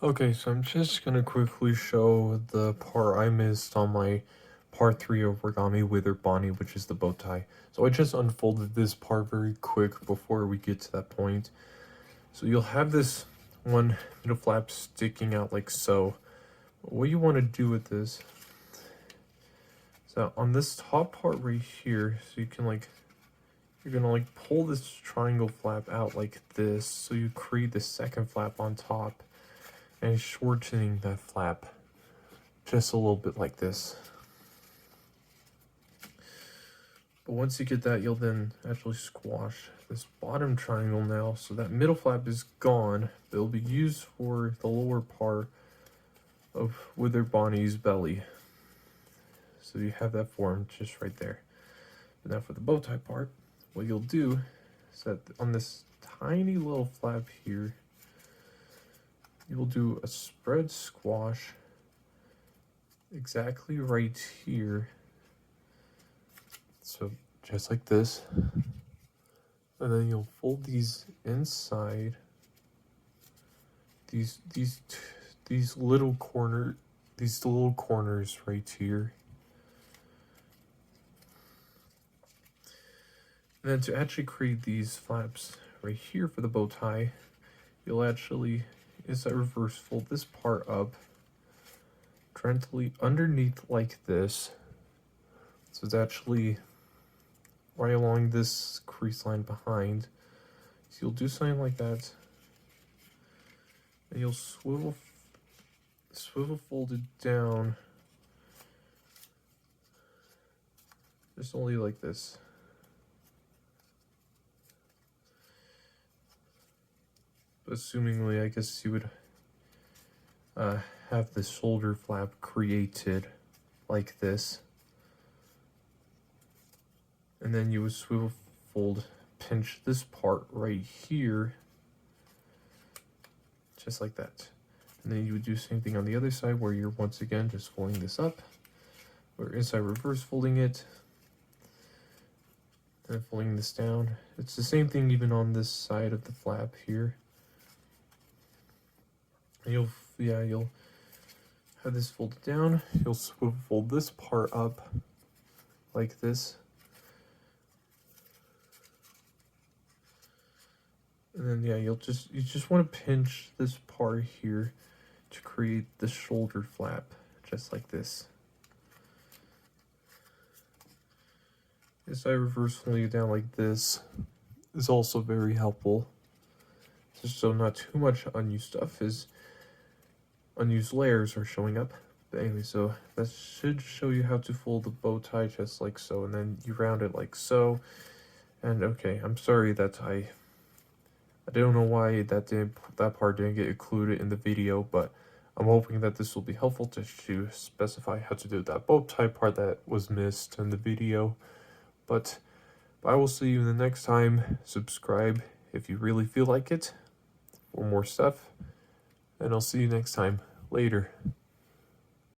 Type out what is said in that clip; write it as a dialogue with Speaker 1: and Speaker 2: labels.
Speaker 1: Okay, so I'm just gonna quickly show the part I missed on my part 3 of Origami Withered Bonnie, which is the bow tie. So I just unfolded this part very quick before we get to that point. So you'll have this one middle flap sticking out like so. What you want to do with this, so on this top part right here, so you can you're gonna pull this triangle flap out like this, so you create the second flap on top, and shortening that flap just a little bit like this. But once you get that, you'll then actually squash this bottom triangle now, so that middle flap is gone, but it'll be used for the lower part of Withered Bonnie's belly. So you have that form just right there. But now for the bow tie part, what you'll do is that on this tiny little flap here, you'll do a spread squash exactly right here. So just like this. And then you'll fold these inside these little corners right here. And then to actually create these flaps right here for the bow tie, you'll actually inside reverse fold this part up gently underneath like this. So it's actually right along this crease line behind. So you'll do something like that, and you'll swivel fold it down just only like this. But assumingly, I guess you would have the shoulder flap created like this. And then you would swivel fold, pinch this part right here, just like that. And then you would do the same thing on the other side, where you're once again just folding this up, or inside reverse folding it, and folding this down. It's the same thing even on this side of the flap here. And you'll have this folded down. You'll swivel fold this part up like this. And then you just want to pinch this part here to create the shoulder flap, just like this. Inside reverse folding it down like this is also very helpful, just so not too much unused layers are showing up. But anyway, so that should show you how to fold the bow tie just like so, and then you round it like so. And okay, I'm sorry that I don't know why that part didn't get included in the video, but I'm hoping that this will be helpful to specify how to do that bow tie part that was missed in the video. But I will see you in the next time. Subscribe if you really feel like it for more stuff, and I'll see you next time. Later.